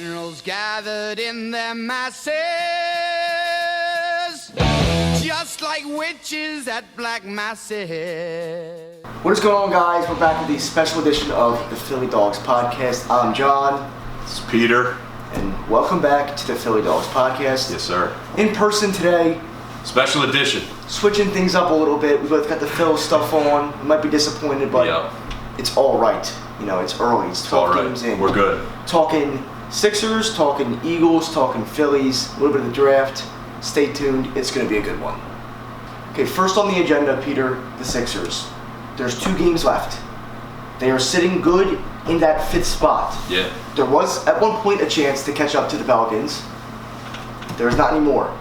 Generals gathered in their masses, just like witches at black masses. What is going on, guys? We're back with the special edition of the Philly Dogs Podcast. I'm John. It's Peter. And welcome back to the Philly Dogs Podcast. Yes, sir. In person today. Special edition. Switching things up a little bit. We both got the Phil stuff on. We might be disappointed, but it's all right. You know, it's early. It's 12 games in. We're good. Talking Sixers, talking Eagles, talking Phillies, a little bit of the draft. Stay tuned. It's going to be a good one. Okay, first on the agenda, Peter, the Sixers. There's 2 games left. They are sitting good in that 5th spot. Yeah. There was, at one point, a chance to catch up to the Pelicans. There's not anymore.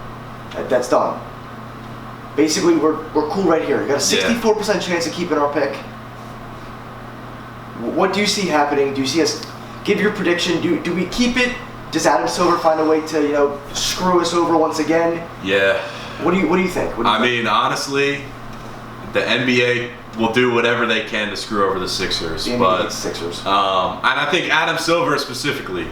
That's done. Basically, we're cool right here. You got a 64% chance of keeping our pick. What do you see happening? Do you see us give your prediction? Do we keep it? Does Adam Silver find a way to, screw us over once again? Yeah. What do you think? I mean, honestly, the NBA will do whatever they can to screw over the Sixers. The NBA hates Sixers. And I think Adam Silver specifically.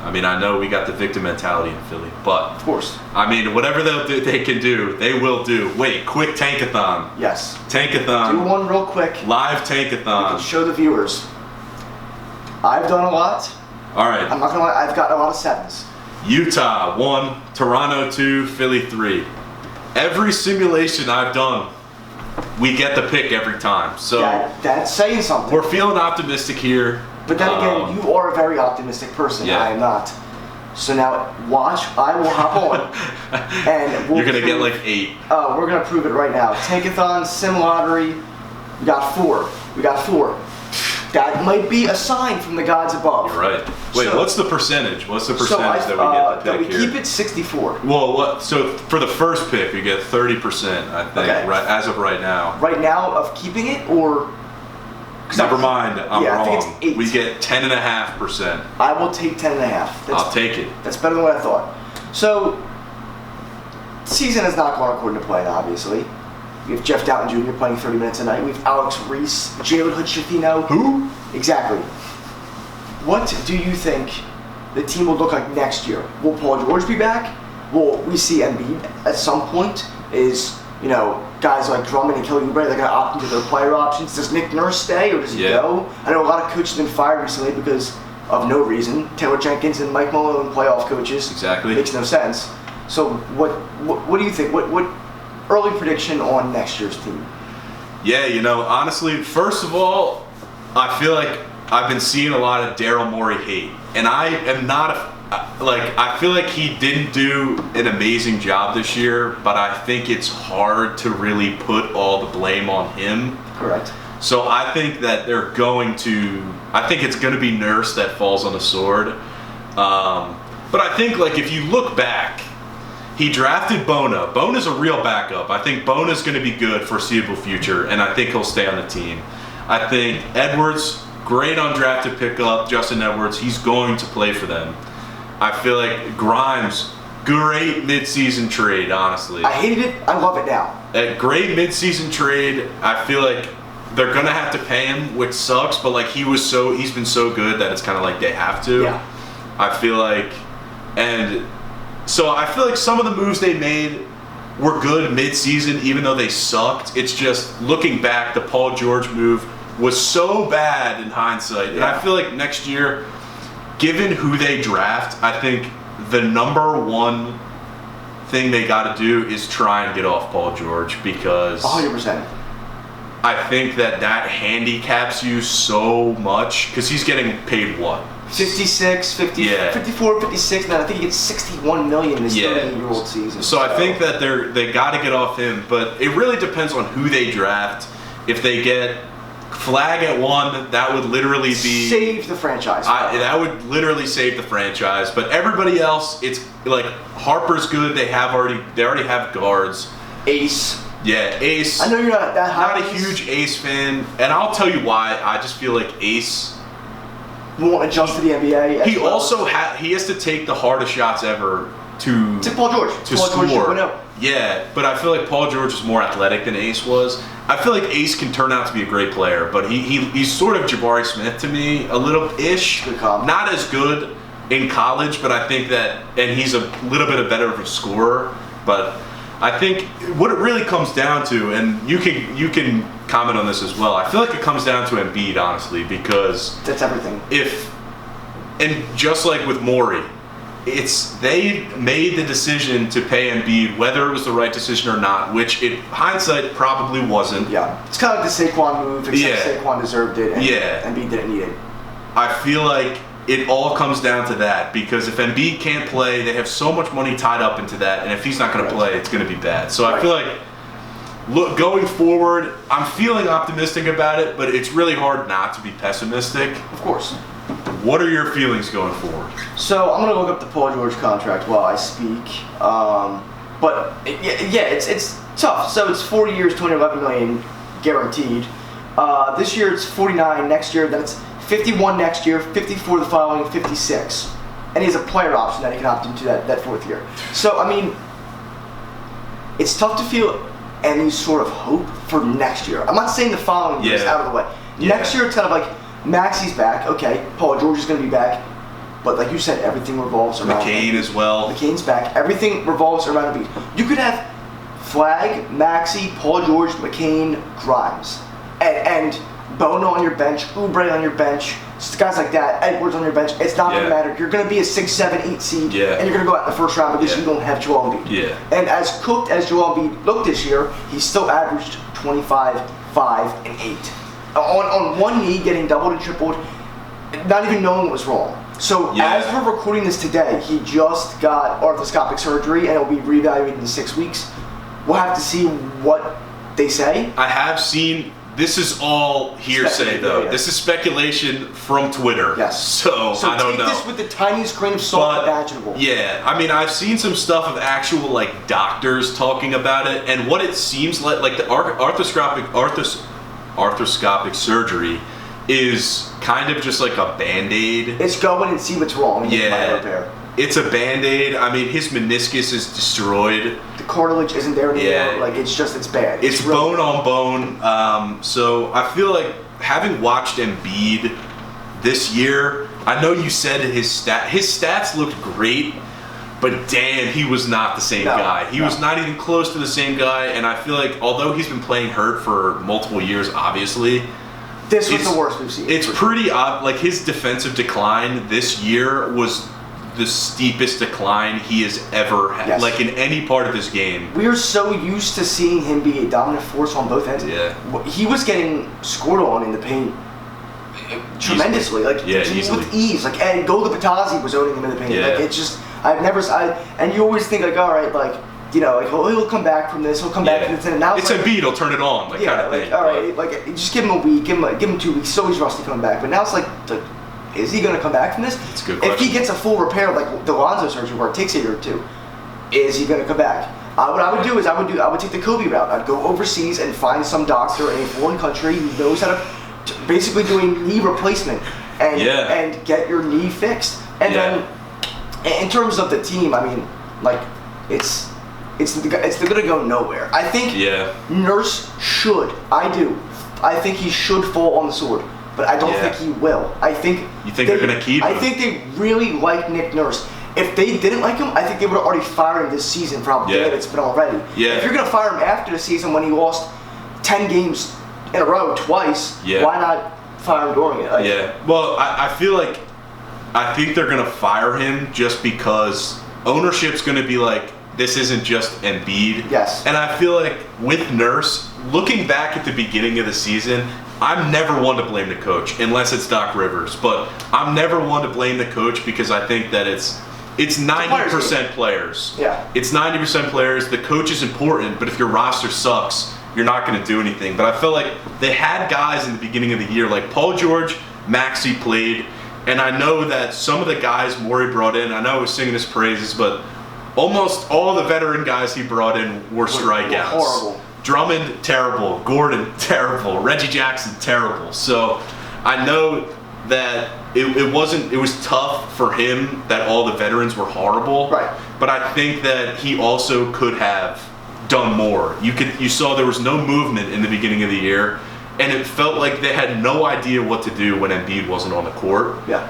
I mean, I know we got the victim mentality in Philly, but of course. I mean, whatever they can do, they will do. Wait, quick tankathon. Yes. Tankathon. Do one real quick. Live tankathon. You can show the viewers. I've done a lot. All right. I'm not gonna lie. I've got a lot of 7s. Utah 1, Toronto 2, Philly 3. Every simulation I've done, we get the pick every time. So that's saying something. We're feeling optimistic here. But then again, you are a very optimistic person. Yeah. I am not. So now, watch. I will hop on, and you're gonna get like 8. Oh, we're gonna prove it right now. Tankathon, Sim Lottery. We got 4. That might be a sign from the gods above. You're right. Wait, what's the percentage? What's the percentage that we get the pick we keep it 64. Well, what? So for the first pick, you get 30%. I think, right, as of right now. Right now, of keeping it, or never mind, I'm wrong. I think it's 8. We get 10.5%. I will take 10.5. I'll take it. That's better than what I thought. So, season has not gone according to plan, obviously. We have Jeff Doughton Jr. playing 30 minutes a night. We have Alex Reese, Jalen Hood-Schifino. Who? Exactly. What do you think the team will look like next year? Will Paul George be back? Will we see Embiid at some point? Is, guys like Drummond and Kelly Oubre, they're going to opt into their player options? Does Nick Nurse stay or does he go? I know a lot of coaches have been fired recently because of no reason. Taylor Jenkins and Mike Malone, playoff coaches. Exactly. Makes no sense. So what do you think? What early prediction on next year's team? Yeah, honestly, first of all, I feel like I've been seeing a lot of Daryl Morey hate. And I am not I feel like he didn't do an amazing job this year, but I think it's hard to really put all the blame on him. Correct. So I think that I think it's going to be Nurse that falls on the sword. But I think, if you look back, he drafted Bona. Bona's a real backup. I think Bona's going to be good for foreseeable future, and I think he'll stay on the team. I think Edwards, great undrafted pickup, Justin Edwards, he's going to play for them. I feel like Grimes, great midseason trade, honestly. I hated it. I love it now. A great midseason trade. I feel like they're going to have to pay him, which sucks, but he's been so good that it's kind of like they have to. Yeah. I feel like, so I feel like some of the moves they made were good mid-season, even though they sucked. It's just, looking back, the Paul George move was so bad in hindsight. And I feel like next year, given who they draft, I think the number one thing they got to do is try and get off Paul George, because 100%. I think that handicaps you so much, because he's getting paid what? 56, 54, 56, and then I think he gets $61 million in his 30-year-old season. So I think that they got to get off him, but it really depends on who they draft. If they get Flag at 1, that would literally be save the franchise. That would literally save the franchise. But everybody else, it's Harper's good. They already have guards. Ace. Yeah, Ace. I know you're not that high. Not a huge Ace fan, and I'll tell you why. I just feel like Ace won't adjust to the NBA. He also he has to take the hardest shots ever to Paul George. To score. Yeah, but I feel like Paul George is more athletic than Ace was. I feel like Ace can turn out to be a great player, but he's sort of Jabari Smith to me, a little ish. Good call. Not as good, in college, but I think that, and he's a little bit better of a scorer, but I think what it really comes down to, and you can comment on this as well, I feel like it comes down to Embiid, honestly, because That's everything. and just like with Morey, they made the decision to pay Embiid, whether it was the right decision or not, which in hindsight probably wasn't. Yeah. It's kind of like the Saquon move, except Yeah. Saquon deserved it, and Yeah. Embiid didn't need it. I feel like it all comes down to that, because if Embiid can't play, they have so much money tied up into that, and if he's not going to play, it's going to be bad. So I feel like, look, going forward, I'm feeling optimistic about it, but it's really hard not to be pessimistic. Of course. What are your feelings going forward? So I'm gonna look up the Paul George contract while I speak. But it's tough. So it's 4 years, $211 million guaranteed. This year it's 49. Next year, then it's 51 next year, 54 the following, 56. And he has a player option that he can opt into that fourth year. So I mean, it's tough to feel any sort of hope for next year. I'm not saying the following year is Yeah. out of the way. Yeah. Next year it's kind of like Maxi's back. Okay, Paul George is going to be back. But like you said, everything revolves around McCain Embiid. as well. McCain's back. Everything revolves around Embiid. You could have Flag, Maxey, Paul George, McCain, Grimes, and Bono on your bench, Oubre on your bench, guys like that, Edwards on your bench. It's not going to matter. You're going to be a 6, 7, 8 seed, Yeah. and you're going to go out in the first round because Yeah. you don't have Joel Embiid. Yeah. And as cooked as Joel Embiid looked this year, he still averaged 25, 5, and 8. On one knee, getting doubled and tripled, not even knowing what was wrong. So Yeah. as we're recording this today, he just got arthroscopic surgery, and it'll be reevaluated in 6 weeks. We'll have to see what they say. I have seen, this is all hearsay Speculation, though. yeah. This is speculation from Twitter. Yes. So I don't take know. this with the tiniest grain of salt imaginable. Yeah, I mean, I've seen some stuff of actual like doctors talking about it, and what it seems like the arthroscopic surgery is kind of just like a Band-Aid. It's go in and see what's wrong. And get minor repair. It's a Band-Aid. I mean, his meniscus is destroyed. The cartilage isn't there anymore. Yeah. Like it's bad. It's really bone on bone. So I feel like having watched Embiid this year, I know you said his stats looked great, but damn, he was not the same guy. He was not even close to the same guy, and I feel like although he's been playing hurt for multiple years, obviously, This was the worst we've seen. it's pretty odd. Like his defensive decline this year was the steepest decline he has ever had, Yes. like in any part of this game. We are so used to seeing him be a dominant force on both ends. Yeah. He was getting scored on in the paint tremendously. Easily. With ease. Like, and Goga Patazzi was owning him in the paint. Yeah. Like, it's just, and you always think, like, all right, like, you know, like, he'll come back from this, he'll come back from this, and now It's like, Embiid, he'll turn it on, like kind of like, thing. all right, like, just give him a week, give him 2 weeks. He's always rusty coming back, but now it's like is he going to come back from this? It's a good If he question. gets a full repair, like the Lonzo surgery, where it takes a year or two, is he going to come back? What I would do is I would take the Kobe route. I'd go overseas and find some doctor in a foreign country who knows how to basically do a knee replacement and get your knee fixed. And then in terms of the team, I mean, like it's going to go nowhere. I think Nurse should. I think he should fall on the sword, but I don't think he will. I think You think they're gonna keep him? I think they really like Nick Nurse. If they didn't like him, I think they would have already fired him this season for how bad it's been already. Yeah. If you're going to fire him after the season when he lost 10 games in a row twice, why not fire him during it? Well, I feel like I think they're going to fire him just because ownership's going to be like, this isn't just Embiid. Yes. And I feel like with Nurse, looking back at the beginning of the season, I'm never one to blame the coach unless it's Doc Rivers. But I'm never one to blame the coach because I think that it's 90% players. Yeah. It's 90% players. The coach is important, but if your roster sucks, you're not going to do anything. But I feel like they had guys in the beginning of the year, like Paul George, Maxey played, and I know that some of the guys Morey brought in, I know I was singing his praises, but almost all the veteran guys he brought in were strikeouts. horrible. Drummond, terrible. Gordon, terrible. Reggie Jackson, terrible. So I know that it was tough for him that all the veterans were horrible. Right. But I think that he also could have done more. You saw there was no movement in the beginning of the year, and it felt like they had no idea what to do when Embiid wasn't on the court. Yeah.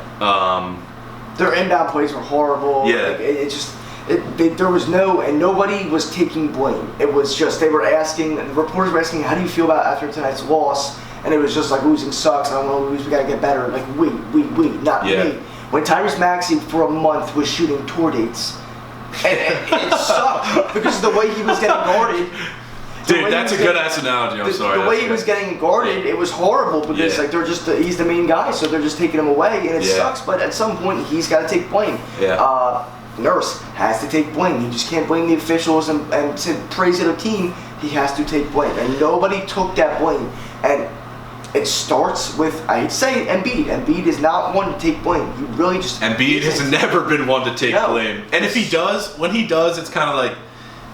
Their inbound plays were horrible. Yeah. Like, there was and nobody was taking blame. It was just, the reporters were asking, how do you feel about after tonight's loss? And it was just like, losing sucks, I don't want to lose, we got to get better. Like, we, not me. When Tyrese Maxey for a month was shooting tour dates, and it sucked because of the way he was getting guarded. Dude, that's a good ass analogy. I'm sorry. The way he was getting guarded, it was horrible because like he's the main guy, so they're just taking him away, and it sucks. But at some point, he's got to take blame. Yeah. Nurse has to take blame. He just can't blame the officials and to praise the other team. He has to take blame, and nobody took that blame. And it starts with, I hate to say it, Embiid. Embiid is not one to take blame. He really just Embiid has never been one to take blame. And if he does, when he does, it's kind of like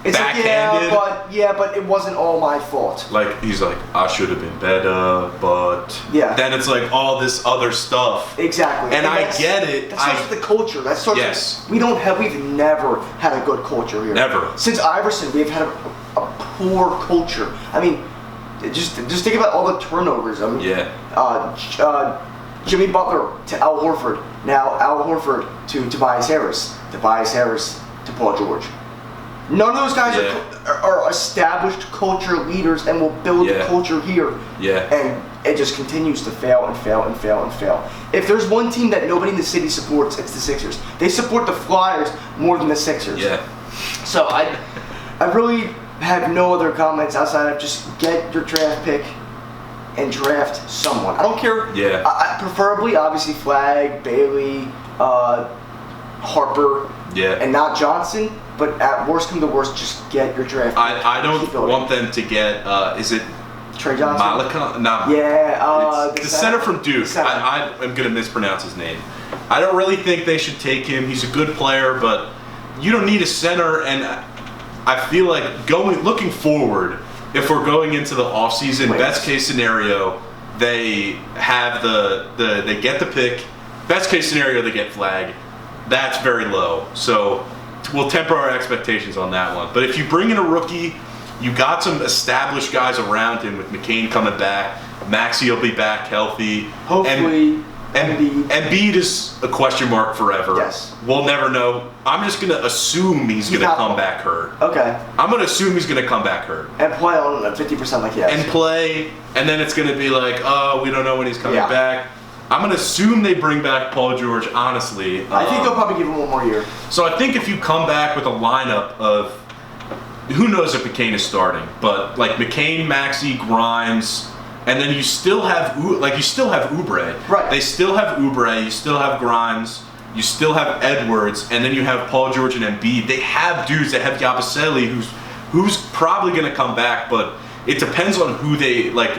backhanded. Like, but it wasn't all my fault. Like, he's like, I should have been better, but then it's like all this other stuff. Exactly. And I get it. That starts with the culture. That starts with, we've never had a good culture here. Never. Since Iverson, we've had a poor culture. I mean, just think about all the turnovers. I mean, Jimmy Butler to Al Horford. Now Al Horford to Tobias Harris. Tobias Harris to Paul George. None of those guys are established culture leaders and will build the culture here. Yeah. And it just continues to fail and fail and fail and fail. If there's one team that nobody in the city supports, it's the Sixers. They support the Flyers more than the Sixers. Yeah. So I really have no other comments outside of just get your draft pick and draft someone. I don't care. Yeah. Preferably, obviously, Flagg, Bailey, Harper, and not Johnson. But at worst come to worst, just get your draft pick. I don't want them to get, is it Trey Johnson? Malika? No. Yeah. The center from Duke. I am going to mispronounce his name. I don't really think they should take him. He's a good player, but you don't need a center. And I feel like looking forward, if we're going into the offseason, best case scenario, they have they get the pick. Best case scenario, they get Flagg. That's very low. So we'll temper our expectations on that one. But if you bring in a rookie, you got some established guys around him with McCain coming back. Maxey will be back healthy. Hopefully, Embiid is a question mark forever. Yes. We'll never know. I'm just going to assume he's going to come back hurt. Okay. I'm going to assume he's going to come back hurt. And play on 50% like he has. And play, and then it's going to be like, oh, we don't know when he's coming back. I'm going to assume they bring back Paul George, honestly. I think they'll probably give him one more year. So I think if you come back with a lineup of, who knows if McCain is starting, but like McCain, Maxey, Grimes, and then you still have Oubre. Right. They still have Oubre, you still have Grimes, you still have Edwards, and then you have Paul George and Embiid. They have dudes. They have Yabusele, who's probably going to come back, but it depends on who they, like,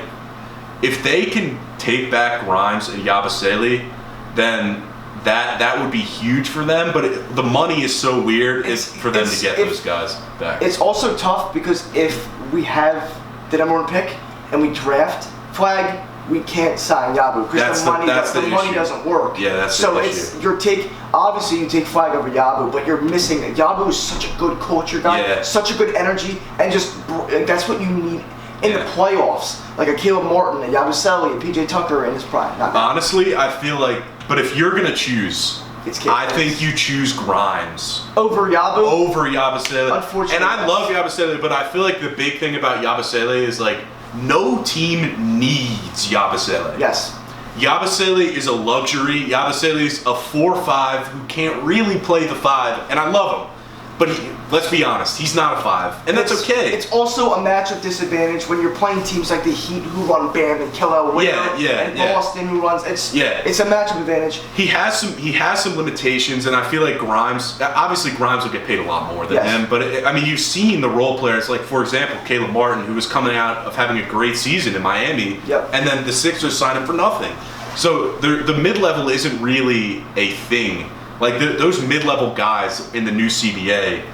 if they can take back Grimes and Yabusele, then that would be huge for them. But the money is so weird for them to get those guys back. It's also tough because if we have the number one pick and we draft Flagg, we can't sign Yabu because the money doesn't work. Yeah, that's so the it's issue. Obviously you take Flagg over Yabu, but you're missing. Yabu is such a good culture guy, such a good energy, and just that's what you need in the playoffs. Like a Caleb Martin, a Yabusele, a PJ Tucker in his prime. Honestly, I feel like, but if you're gonna choose, I think you choose Grimes over Yabu. Over Yabusele. Unfortunately, and I love Yabusele, but I feel like the big thing about Yabusele is like no team needs Yabusele. Yes. Yabusele is a luxury. Yabusele is a 4-5 who can't really play the 5, and I love him. But let's be honest, he's not a 5, and that's okay. It's also a matchup disadvantage when you're playing teams like the Heat who run Bam and Kelly Winter and Boston who runs. It's a matchup advantage. He has some limitations, and I feel like Grimes. Obviously, Grimes will get paid a lot more than him. But I mean, you've seen the role players, like for example, Caleb Martin, who was coming out of having a great season in Miami, and then the Sixers signed him for nothing. So the mid level isn't really a thing. Like those mid-level guys in the new CBA,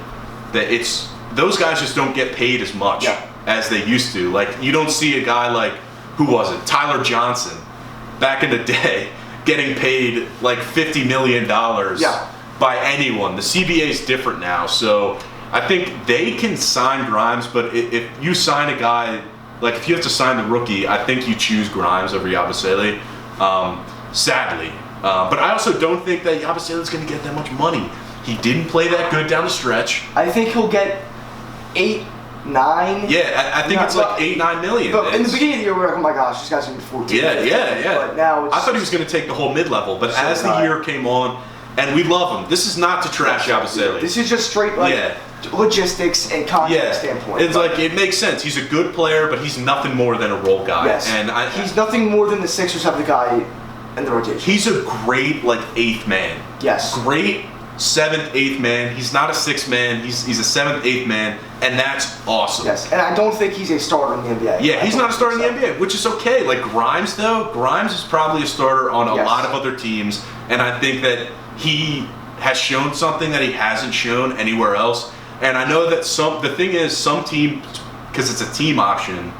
those guys just don't get paid as much as they used to. Like you don't see a guy like, who was it, Tyler Johnson, back in the day, getting paid like $50 million by anyone. The CBA is different now, so I think they can sign Grimes, but if you sign a guy, like if you have to sign the rookie, I think you choose Grimes over Yabusele. Sadly. But I also don't think that Yabusele's going to get that much money. He didn't play that good down the stretch. I think he'll get 8, 9. Yeah, I think it's like 8, 9 million. But in the It's- beginning of the year, we were like, oh my gosh, this guy's going to be 14. Yeah, 15. yeah. But now it's I thought he was going to take the whole mid-level, but So as the high. year came on, and we love him. This is not to trash Yabusele. This is just straight like Yeah. logistics and contract standpoint. It's like it makes sense. He's a good player, but he's nothing more than a role guy. yes, And he's nothing more than the 6 or 7th guy in the rotation. he's a great like 8th man. Yes. Great 7th, 8th man. He's not a 6th man. He's a 7th, 8th man, and that's awesome. Yes, and I don't think he's a starter in the NBA. Yeah, he's I not a don't starter in the think so. NBA, which is okay. Like Grimes, though, Grimes is probably a starter on a Yes. lot of other teams, and I think that he has shown something that he hasn't shown anywhere else. And I know that some team, because it's a team option,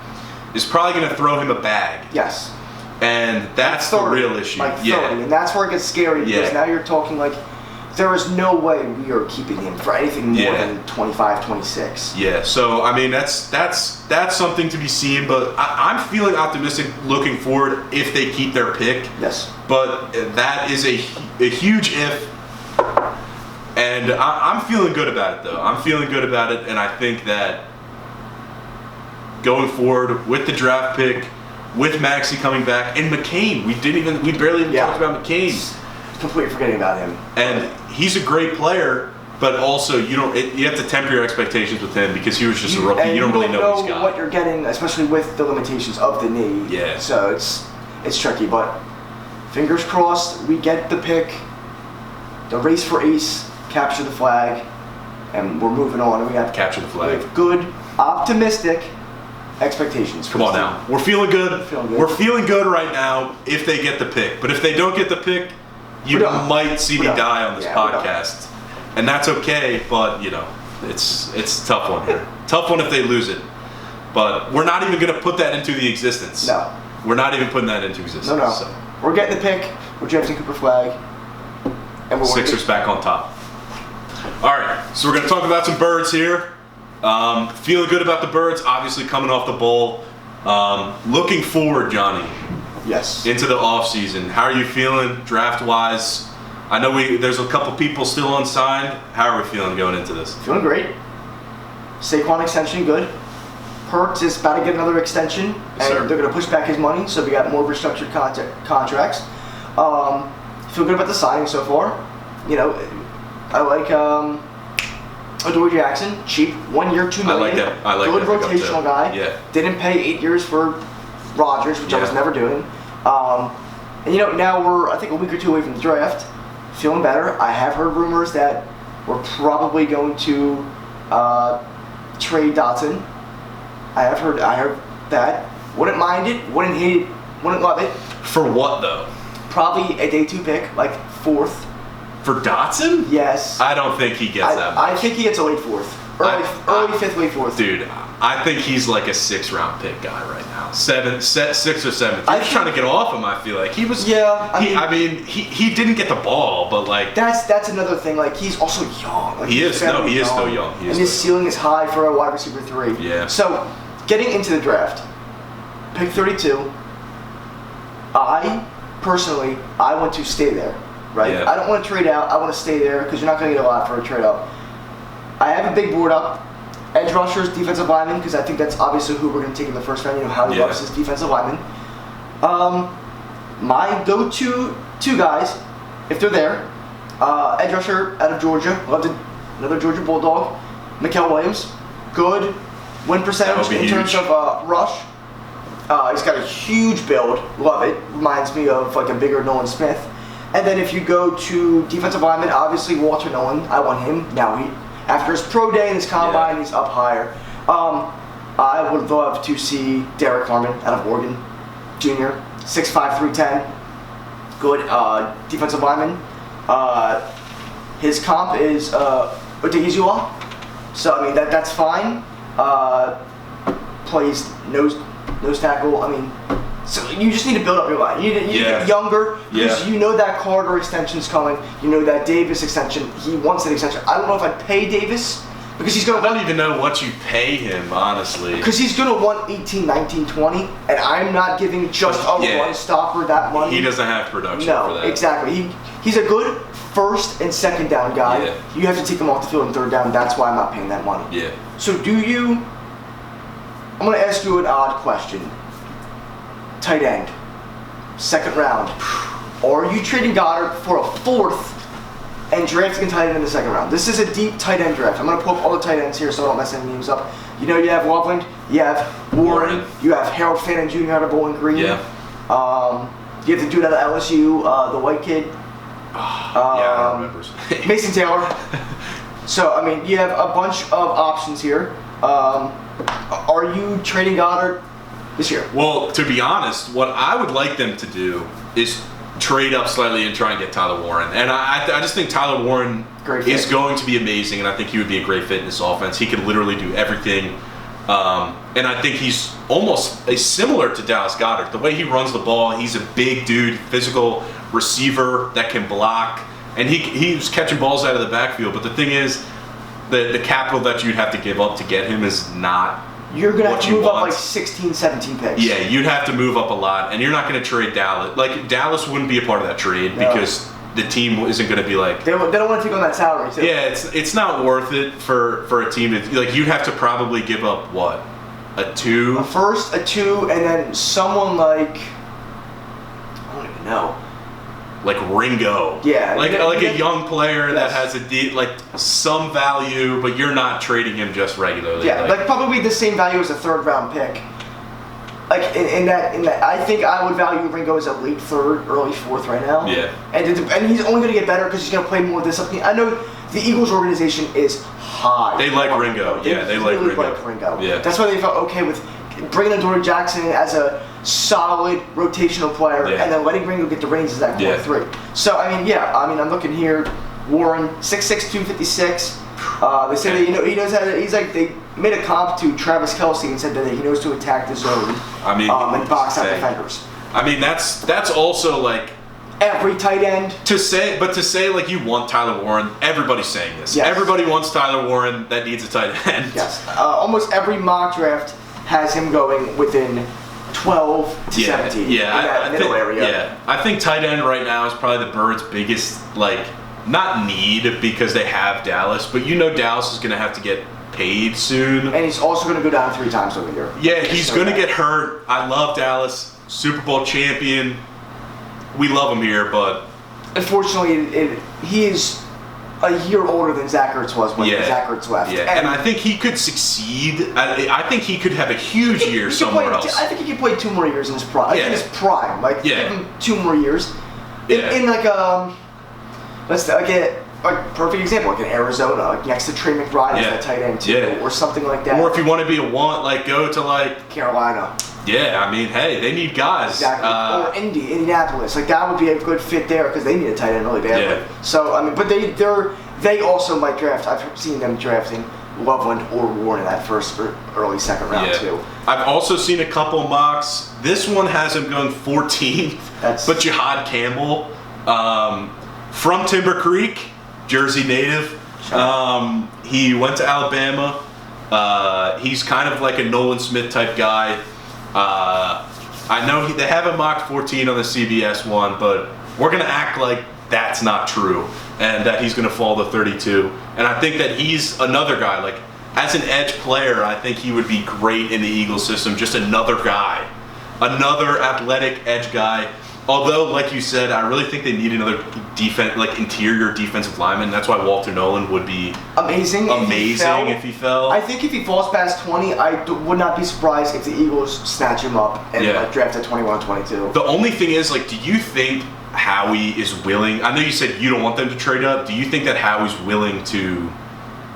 is probably going to throw him a bag, Yes. and that's the 30, real issue. Like 30, Yeah, and that's where it gets scary because Yeah. now you're talking like there is no way we are keeping him for anything more Yeah. than 25, 26. yeah. So I mean, that's something to be seen. But I'm feeling optimistic looking forward if they keep their pick. Yes. But that is a huge if. And I'm feeling good about it, though. I'm feeling good about it, and I think that going forward with the draft pick, with Maxey coming back, and McCain, we barely even Yeah. talked about McCain, Completely forgetting about him. and he's a great player, but also you have to temper your expectations with him because he was just a rookie. And You don't really know what he's what got. you're getting, especially with the limitations of the knee. Yeah. So it's tricky, but fingers crossed we get the pick. The race for ace, capture the flag, and we're moving on. And we have Capture the flag. good, optimistic expectations. for Come on this now. team. We're feeling good. Feeling good. We're feeling good right now if they get the pick. But if they don't get the pick, you We're done. might see We're me done. die on this Yeah, we're done. podcast. And that's okay, but it's a tough one here. Tough one if they lose it. But we're not even going to put that into the existence. No. We're not even putting that into existence. No. So. We're getting the pick. We're drafting Cooper flag. And we're Sixers back on top. All right, so we're going to talk about some birds here. Feeling good about the birds, obviously coming off the bowl. Looking forward, Johnny, Yes. into the offseason. How are you feeling draft-wise? I know there's a couple people still unsigned. How are we feeling going into this? Feeling great. Saquon extension, good. Hurts is about to get another extension, Yes, and sir. they're going to push back his money, so we got more restructured contracts. Feel good about the signing so far. I like Adoree Jackson, cheap, 1 year, $2 million. I like good that pickup, rotational too. guy. Yeah. Didn't pay 8 years for Rodgers, which I was Yeah. never doing. And now we're I think a week or two away from the draft. Feeling better. I have heard rumors that we're probably going to trade Dotson. I heard that. Wouldn't mind it. Wouldn't hate it. Wouldn't love it. For what, though? Probably a day 2 pick, like 4th. For Dotson? Yes. I don't think he gets that much. I think he gets a late 4th. Early 5th, late 4th. Dude, I think he's like a 6th-round pick guy right now. 6th or 7th. I He's trying to get off him, I feel like. He was. Yeah, He didn't get the ball, but like. That's another thing. Like he's also young. Like, He he's is. No, very he is still young. He is and his still ceiling is high for a wide receiver 3. Yeah. So, getting into the draft, pick 32. I personally, I want to stay there. Right. Yeah. I don't want to trade out. I want to stay there because you're not going to get a lot for a trade up. I have a big board up. Edge rushers, defensive linemen, because I think that's obviously who we're going to take in the first round. Howie Yeah. loves his defensive linemen. My go-to 2 guys, if they're there, edge rusher out of Georgia, another Georgia Bulldog, Mikael Williams, good win percentage That would in be terms huge. of rush. He's got a huge build, love it. Reminds me of like a bigger Nolan Smith. And then if you go to defensive lineman, obviously Walter Nolan, I want him. Now after his pro day and his combine, he's up higher. I would love to see Derek Harmon out of Oregon, Jr., 6'5", 310, good defensive lineman. His comp is Odigizua, so I mean that's fine. Plays nose tackle. I mean, so you just need to build up your line. You need to get younger because you know that Carter extension's coming. You know that Davis extension. He wants an extension. I don't know if I'd pay Davis Because he's going I to don't even know what you pay him, honestly. Because he's going to want 18, 19, 20, and I'm not giving just a Yeah. run stopper that money. He doesn't have production for No, that. exactly. He's a good first and second down guy. Yeah. You have to take him off the field in third down. That's why I'm not paying that money. Yeah. So I'm going to ask you an odd question. Tight end, second round. Are you trading Goddard for a fourth and drafting a tight end in the second round? This is a deep tight end draft. I'm going to pull up all the tight ends here so I don't mess any names up. You know, you have Loveland, you have Warren, you have Harold Fannin Jr. out of Bowling Green. Yeah. You have the dude out of LSU, the white kid. Yeah, I don't remember. Mason Taylor. So, I mean, you have a bunch of options here. Are you trading Goddard this year? Well, to be honest, what I would like them to do is trade up slightly and try and get Tyler Warren. And I just think Tyler Warren is going to be amazing, and I think he would be a great fit in this offense. He could literally do everything. And I think he's almost similar to Dallas Goedert. The way he runs the ball, he's a big dude, physical receiver that can block. And he's catching balls out of the backfield. But the thing is, the capital that you'd have to give up to get him is not You're going to have what to you move up want. like 16, 17 picks. Yeah, you'd have to move up a lot, and you're not going to trade Dallas. Like, Dallas wouldn't be a part of that trade because the team isn't going to be like... They don't want to take on that salary, too. Yeah, it's not worth it for a team. Like, you'd have to probably give up, what, a 2? A first, a 2, and then someone like... I don't even know. Like Ringo. Yeah. Like Yeah. a young player that Yes. has some value, but you're not trading him just regularly. Yeah, like probably the same value as a third round pick. Like in that, I think I would value Ringo as a late third, early fourth right now. Yeah. And he's only going to get better because he's going to play more this up. I know the Eagles organization is high. They like Ringo. Yeah, they like really Ringo. like Ringo. Yeah. That's why they felt okay with bringing in Dory Jackson as a solid rotational player, Yeah. and then letting Ringo get the reins as that core Yeah. 3. So I'm looking here. Warren, 6'6", 256. They say that he knows how to. He's like they made a comp to Travis Kelce and said that he knows to attack the zone. I mean, and box out say- defenders. I mean, that's also like Every tight end. to say like you want Tyler Warren. Everybody's saying this. Yes. Everybody wants Tyler Warren that needs a tight end. Yes. Almost every mock draft has him going within 12 to 17 in that middle area. Yeah, I think tight end right now is probably the Birds' biggest not need because they have Dallas, but Dallas is going to have to get paid soon. And he's also going to go down 3 times over the year. Yeah, he's going to get hurt. I love Dallas, Super Bowl champion. We love him here, but unfortunately, he is a year older than Zach Ertz was when Zach Ertz left. Yeah, and I think he could succeed. I think he could have a huge year he somewhere else. I think he could play 2 more years in his prime. Yeah. In his prime, give him 2 more years. Yeah. In let's say, a perfect example, like in Arizona, next to Trey McBride as that tight end too, or something like that. Or if you want to be a want, go to Carolina. Yeah, I mean, hey, they need guys. Exactly. Or Indianapolis. That would be a good fit there because they need a tight end really badly. Yeah. So but they also might draft. I've seen them drafting Loveland or Warren in that first or early second round too. I've also seen a couple mocks. This one has him going 14th, but Jihad Campbell from Timber Creek, Jersey native. He went to Alabama. He's kind of like a Nolan Smith type guy. I know they have him mocked 14 on the CBS one, but we're going to act like that's not true and that he's going to fall to 32. And I think that he's another guy. As an edge player, I think he would be great in the Eagles system. Just another guy, another athletic edge guy. Although, like you said, I really think they need another interior defensive lineman. That's why Walter Nolan would be amazing if he fell. I think if he falls past 20, I would not be surprised if the Eagles snatch him up and draft at 21, 22. The only thing is, do you think Howie is willing? I know you said you don't want them to trade up. Do you think that Howie's willing to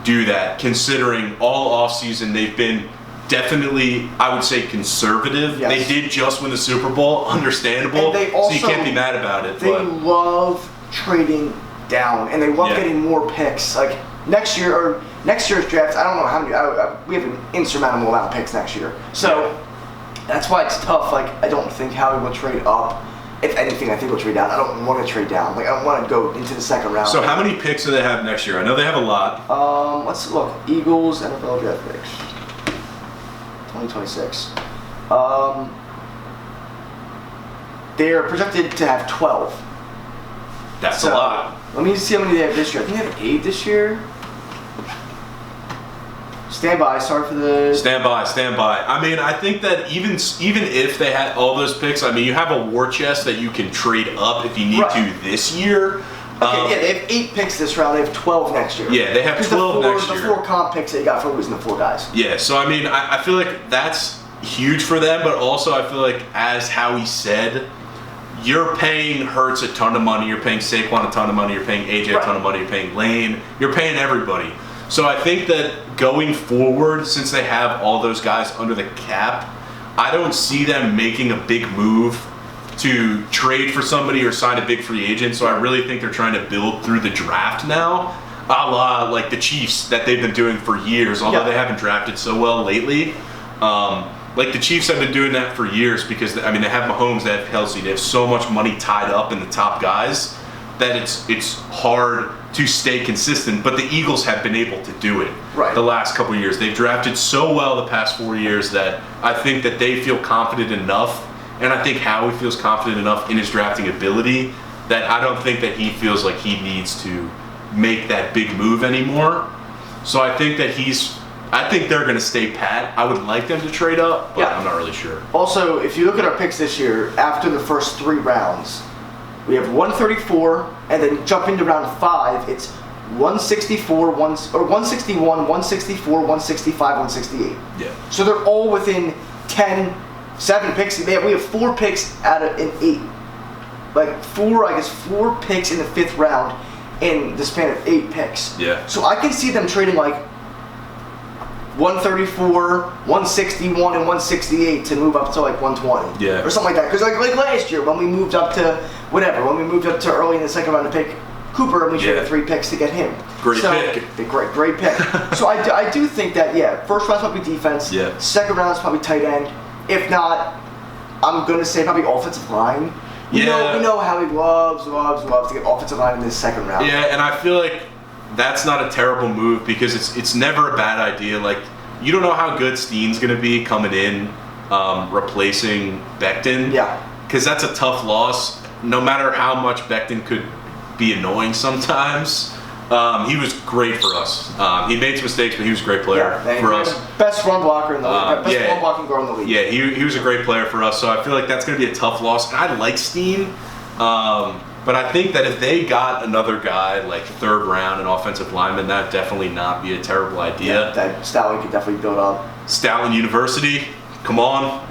do that, considering all offseason they've been definitely, I would say, conservative? Yes. They did just win the Super Bowl, understandable, and they also, so you can't be mad about it. They love trading down, and they love getting more picks. Next year's draft, I don't know how many, we have an insurmountable amount of picks next year. So that's why it's tough. I don't think Howie will trade up if anything, I think we'll trade down. I don't want to trade down. Like, I don't want to go into the second round. So how many picks do they have next year? I know they have a lot. Let's look. Eagles, NFL draft picks. 2026. They're projected to have 12. That's So, a lot. Let me see how many they have this year. I think they have 8 this year. Stand by. Sorry for the... Stand by. I mean, I think that even if they had all those picks, I mean, you have a war chest that you can trade up if you need Right. to this year. Okay, yeah, they have 8 picks this round. They have 12 next year. Yeah, they have 'Cause 12 next the year. 4 comp picks they got for losing the 4 guys. Yeah, so I mean, I feel like that's huge for them, but also I feel like, as Howie said, you're paying Hurts a ton of money, you're paying Saquon a ton of money, you're paying AJ a ton of money, you're paying Lane, you're paying everybody. So I think that going forward, since they have all those guys under the cap, I don't see them making a big move to trade for somebody or sign a big free agent. So I really think they're trying to build through the draft now, a la like the Chiefs that they've been doing for years, although they haven't drafted so well lately. Like the Chiefs have been doing that for years because, I mean, they have Mahomes, they have Kelsey, they have so much money tied up in the top guys that it's hard to stay consistent. But the Eagles have been able to do it the last couple of years. They've drafted so well the past 4 years that I think that they feel confident enough, and I think Howie feels confident enough in his drafting ability that I don't think that he feels like he needs to make that big move anymore. So I think that I think they're going to stay pat. I would like them to trade up, but I'm not really sure. Also, if you look at our picks this year, after the first 3 rounds, we have 134, and then jump into round 5, it's 164, 161, 164, 165, 168. Yeah. So they're all within 7 picks. We have 4 picks out of an 8. Like 4 picks in the 5th round in the span of 8 picks. Yeah. So I can see them trading like 134, 161, and 168 to move up to like 120. Yeah. Or something like that. Because like last year when we moved up to when we moved up to early in the second round to pick Cooper, and we traded 3 picks to get him. Great pick. Great pick. So I do think that, first round's probably defense. Yeah. Second round's probably tight end. If not, I'm going to say probably offensive line. We know how he loves to get offensive line in this second round. Yeah, and I feel like that's not a terrible move because it's never a bad idea. Like, you don't know how good Steen's going to be coming in, replacing Becton. Yeah. Because that's a tough loss. No matter how much Becton could be annoying sometimes, he was great for us. He made some mistakes, but he was a great player for us. Best run blocker in the league. Best run blocking guard in the league. Yeah, he was a great player for us. So I feel like that's going to be a tough loss. And I like Steen. But I think that if they got another guy like 3rd round, an offensive lineman, that'd definitely not be a terrible idea. Yeah, that Stalin could definitely build up. Stalin University, come on.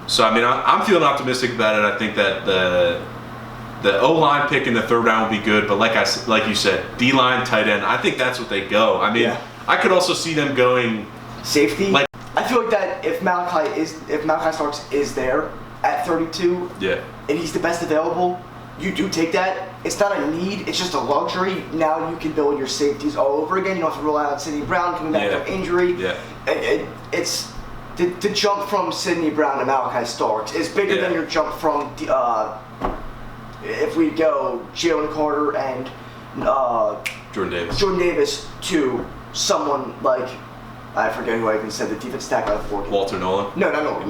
So I mean, I'm feeling optimistic about it. I think that the O-line pick in the 3rd round will be good. But like you said, D-line, tight end, I think that's what they go. I mean, I could also see them going safety. Like, I feel like that if Malachi Starks is there at 32, and he's the best available, you do take that. It's not a need, it's just a luxury. Now you can build your safeties all over again. You don't have to rely on Sidney Brown coming back from injury. Yeah. It's the jump from Sidney Brown to Malachi Starks is bigger than your jump from if we go Jalen Carter and Jordan Davis to someone like, I forget who I even said, the defense tackle out of Oregon. Walter Nolan? No, not Nolan.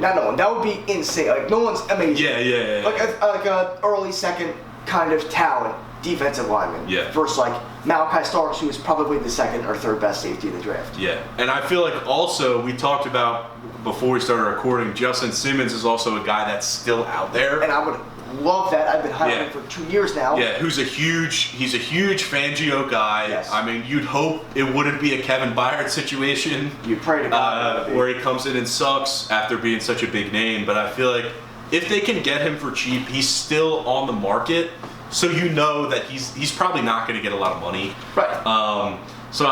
Not Nolan. That would be insane. Like, Nolan's amazing. Yeah. Like a early second kind of talent defensive lineman. Yeah. Versus like Malachi Starks, who is probably the 2nd or 3rd best safety in the draft. Yeah, and I feel like also we talked about before we started recording, Justin Simmons is also a guy that's still out there. And I would love that. I've been highlighting for 2 years now. Yeah, he's a huge Fangio guy. Yes. I mean, you'd hope it wouldn't be a Kevin Byard situation. You'd pray to God. Where he comes in and sucks after being such a big name. But I feel like if they can get him for cheap, he's still on the market. So you know that he's probably not going to get a lot of money. Right. So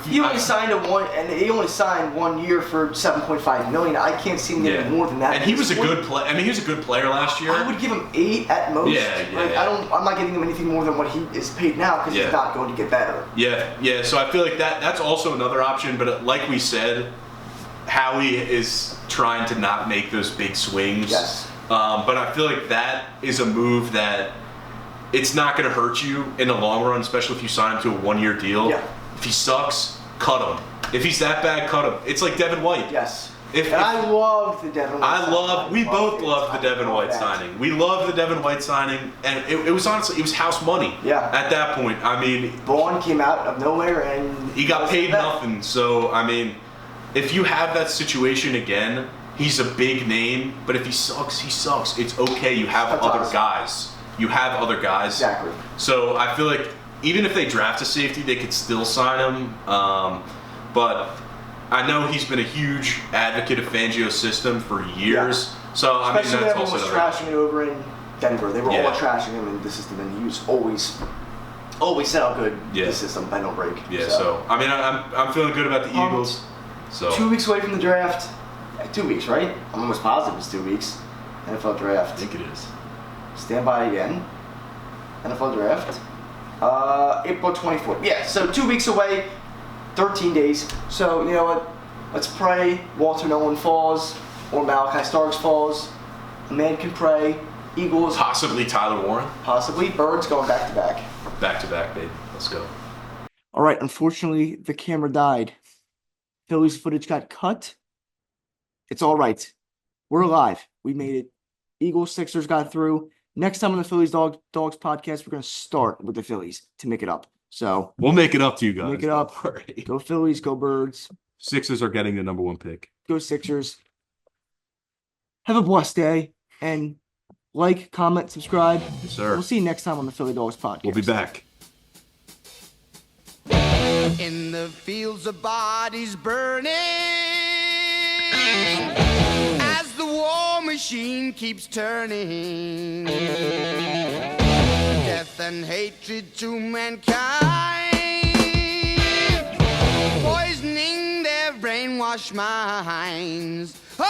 He only signed 1 year for $7.5 million. I can't see him getting more than that. And he was a good player. I mean, he was a good player last year. I would give him 8 at most. I'm not getting him anything more than what he is paid now because he's not going to get better. Yeah. So I feel like that's also another option. But like we said, Howie is trying to not make those big swings. Yes. But I feel like that is a move that it's not going to hurt you in the long run, especially if you sign him to a 1-year deal. Yeah. If he sucks, cut him. If he's that bad, cut him. It's like Devin White. Yes. If I love the Devin White we both love the Devin White signing. We love the Devin White signing, and it was honestly, it was house money. Yeah. At that point, I mean, Vaughn came out of nowhere and he got paid nothing. So I mean, if you have that situation again, he's a big name. But if he sucks, he sucks. It's okay. You have That's other awesome. guys. You have other guys. Exactly. So I feel like even if they draft a safety, they could still sign him. But I know he's been a huge advocate of Fangio's system for years. Yeah. So I mean, Especially that's when also everyone was trashing it over in Denver. They were Yeah. all trashing him in the system, and he was always said how good the system, bend don't break. Yeah. So I mean, I'm feeling good about the Eagles. So 2 weeks away from the draft. 2 weeks, right? I'm almost positive it's 2 weeks. NFL draft. I think it is. Stand by again. NFL draft. April 24th. Yeah, so 2 weeks away, 13 days. So, you know what? Let's pray Walter Nolan falls or Malachi Starks falls. A man can pray. Eagles. Possibly Tyler Warren. Possibly. Birds going back to back. Back to back, babe. Let's go. All right, unfortunately, the camera died. Phillies footage got cut. It's all right. We're alive. We made it. Eagles, Sixers got through. Next time on the Phillies Dogs podcast, we're going to start with the Phillies to make it up. So We'll make it up to you guys. make it up. Don't worry. Go Phillies, go Birds, Sixers are getting the number 1 pick. go Sixers. Have a blessed day and like, comment, subscribe. Yes, sir. We'll see you next time on the Philly Dogs podcast. We'll be back. In the fields of bodies burning, as the war machine keeps turning, death and hatred to mankind, poisoning their brainwashed minds. Oh,